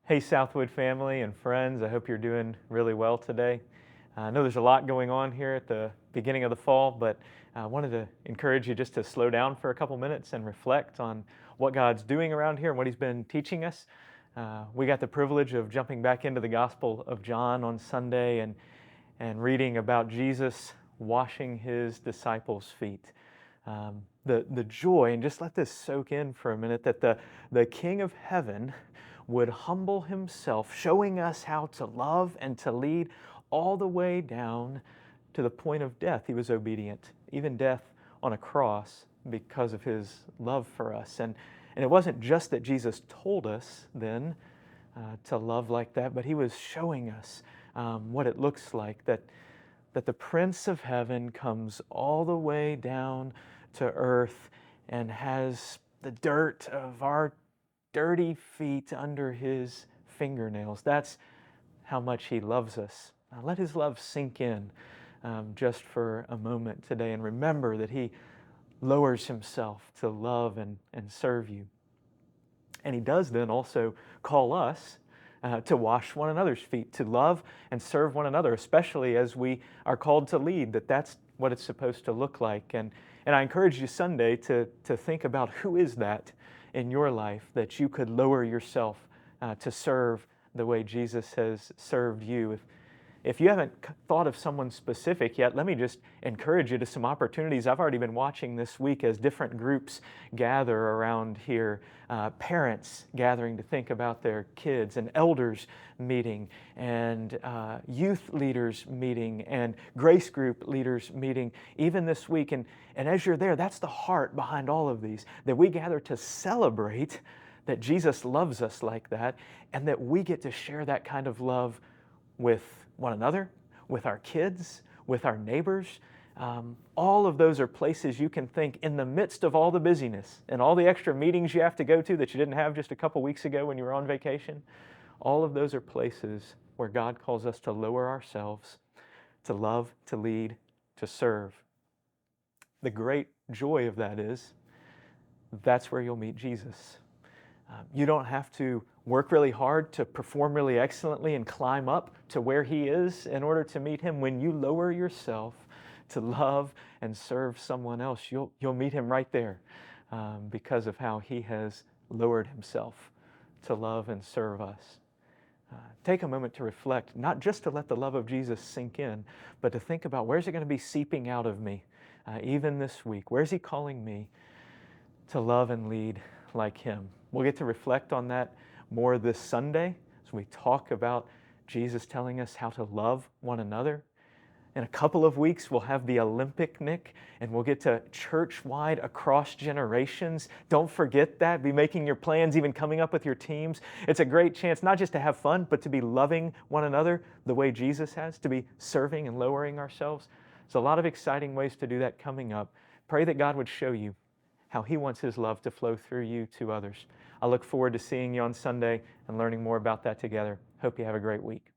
Hey, Southwood family and friends, I hope you're doing really well today. I know there's a lot going on here at the beginning of the fall, but I wanted to encourage you just to slow down for a couple minutes and reflect on what God's doing around here and what He's been teaching us. We got the privilege of jumping back into the Gospel of John on Sunday and reading about Jesus washing His disciples' feet. The joy, and just let this soak in for a minute, that the King of Heaven would humble Himself, showing us how to love and to lead all the way down to the point of death. He was obedient, even death on a cross, because of His love for us. And it wasn't just that Jesus told us then to love like that, but He was showing us what it looks like, that the Prince of Heaven comes all the way down to earth and has the dirt of our dirty feet under His fingernails. That's how much He loves us. Now let His love sink in just for a moment today, and remember that He lowers Himself to love and serve you. And He does then also call us to wash one another's feet, to love and serve one another, especially as we are called to lead, that's what it's supposed to look like. And I encourage you Sunday to think about who is that in your life that you could lower yourself to serve the way Jesus has served you. If you haven't thought of someone specific yet, let me just encourage you to some opportunities I've already been watching this week as different groups gather around here. Parents gathering to think about their kids, and elders meeting, and youth leaders meeting, and grace group leaders meeting, even this week. And as you're there, that's the heart behind all of these, that we gather to celebrate that Jesus loves us like that, and that we get to share that kind of love with one another, with our kids, with our neighbors. All of those are places you can think, in the midst of all the busyness and all the extra meetings you have to go to that you didn't have just a couple weeks ago when you were on vacation. All of those are places where God calls us to lower ourselves, to love, to lead, to serve. The great joy of that is that's where you'll meet Jesus. You don't have to work really hard to perform really excellently and climb up to where He is in order to meet Him. When you lower yourself to love and serve someone else, you'll meet Him right there because of how He has lowered Himself to love and serve us. Take a moment to reflect, not just to let the love of Jesus sink in, but to think about, where's it going to be seeping out of me even this week? Where's He calling me to love and lead like Him? We'll get to reflect on that more this Sunday as we talk about Jesus telling us how to love one another. In a couple of weeks, we'll have the Olympic Nick, and we'll get to church-wide, across generations. Don't forget that. Be making your plans, even coming up with your teams. It's a great chance not just to have fun, but to be loving one another the way Jesus has, to be serving and lowering ourselves. There's a lot of exciting ways to do that coming up. Pray that God would show you how He wants His love to flow through you to others. I look forward to seeing you on Sunday and learning more about that together. Hope you have a great week.